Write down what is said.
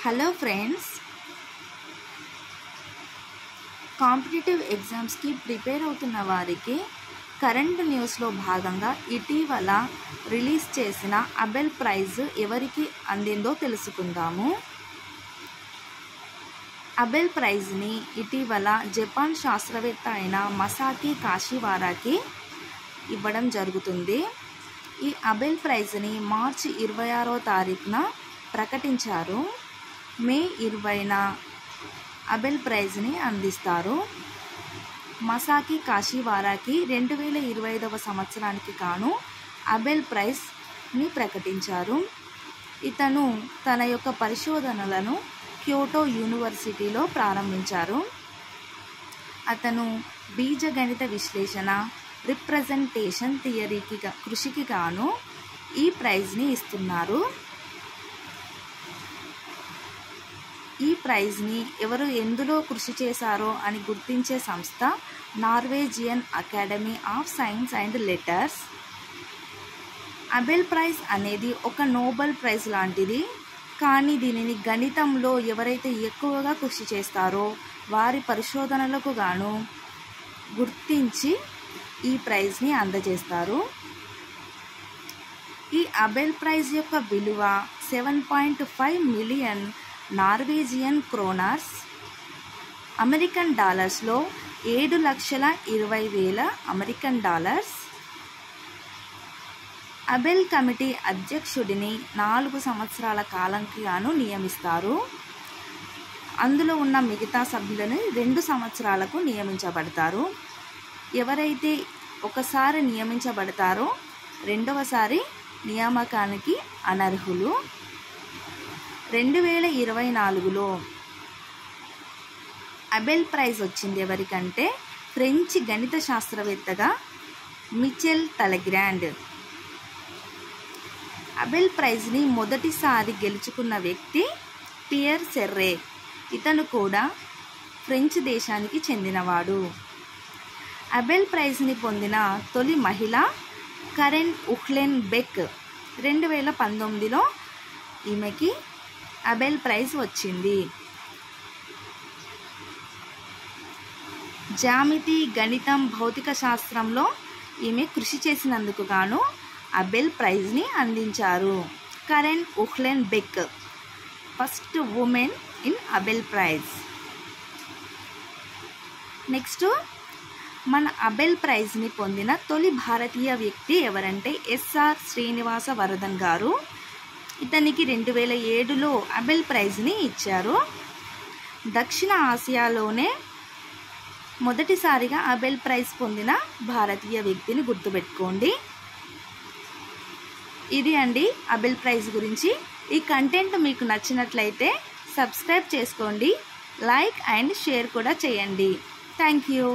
Hello friends, competitive ఎగ్జామ్స్కి prepare అవుతున్న వారికి కరెంట్ న్యూస్లో భాగంగా ఇటీవల రిలీజ్ చేసిన అబెల్ ప్రైజ్ ఎవరికి అందిందో తెలుసుకుందాము. అబెల్ ప్రైజ్ని ఇటీవల జపాన్ శాస్త్రవేత్త అయిన మసాకి కాషివారాకి ఇవ్వడం జరుగుతుంది. ఈ అబెల్ ప్రైజ్ని మార్చి 26వ తారీఖున ప్రకటించారు. మే 20న అబెల్ ప్రైజ్ని అందిస్తారు. మసాకి కాషివారాకి 2025వ సంవత్సరానికి గాను అబెల్ ప్రైజ్ని ప్రకటించారు. ఇతను తన యొక్క పరిశోధనలను క్యోటో యూనివర్సిటీలో ప్రారంభించారు. అతను బీజగణిత విశ్లేషణ, రిప్రజెంటేషన్ థియరీకి కృషికి గాను ఈ ప్రైజ్ని ఇస్తున్నారు. ఈ ప్రైజ్ని ఎవరు ఎందులో కృషి చేశారో అని గుర్తించే సంస్థ Norwegian academy of science and letters. Abel prize అనేది ఒక నోబెల్ ప్రైజ్ లాంటిది, కానీ దీనిని గణితంలో ఎవరైతే ఎక్కువగా కృషి చేస్తారో వారి పరిశోధనలకు గాను గుర్తించి ఈ ప్రైజ్ని అందజేస్తారు. ఈ అబెల్ ప్రైజ్ యొక్క విలువ 7.5 మిలియన్ నార్వేజియన్ క్రోనర్స్, అమెరికన్ డాలర్స్లో 7,20,000 అమెరికన్ డాలర్స్. అబెల్ కమిటీ అధ్యక్షుడిని 4 సంవత్సరాల కాలంకి గాను నియమిస్తారు. అందులో ఉన్న మిగతా సభ్యులను 2 సంవత్సరాలకు నియమించబడతారు. ఎవరైతే ఒకసారి నియమించబడతారో రెండవసారి నియామకానికి అనర్హులు. 2024లో అబెల్ ప్రైజ్ వచ్చింది ఎవరికంటే ఫ్రెంచ్ గణిత శాస్త్రవేత్తగా మిచెల్ టలెగ్రాండ్. అబెల్ ప్రైజ్ని మొదటిసారి గెలుచుకున్న వ్యక్తి పియర్ సెర్రే. ఇతను కూడా ఫ్రెంచ్ దేశానికి చెందినవాడు. అబెల్ ప్రైజ్ని పొందిన తొలి మహిళ కరెన్ ఉహ్లెన్బెక్. 2019లో ఈమెకి అబెల్ ప్రైజ్ వచ్చింది. జ్యామితి, గణితం, భౌతిక శాస్త్రంలో ఈమె కృషి చేసినందుకు గాను అబెల్ ప్రైజ్ని అందించారు. Karen Uhlenbeck first women in Abel prize. Next, మన అబెల్ ప్రైజ్ని పొందిన తొలి భారతీయ వ్యక్తి ఎవరంటే ఎస్ఆర్ శ్రీనివాస వరదన్ గారు. ఇతనికి 2007లో అబెల్ ప్రైజ్ని ఇచ్చారు. దక్షిణ ఆసియాలోనే మొదటిసారిగా అబెల్ ప్రైజ్ పొందిన భారతీయ వ్యక్తిని గుర్తుపెట్టుకోండి. ఇది అండి అబెల్ ప్రైజ్ గురించి. ఈ కంటెంట్ మీకు నచ్చినట్లయితే సబ్స్క్రైబ్ చేసుకోండి, లైక్ అండ్ షేర్ కూడా చేయండి. Thank you.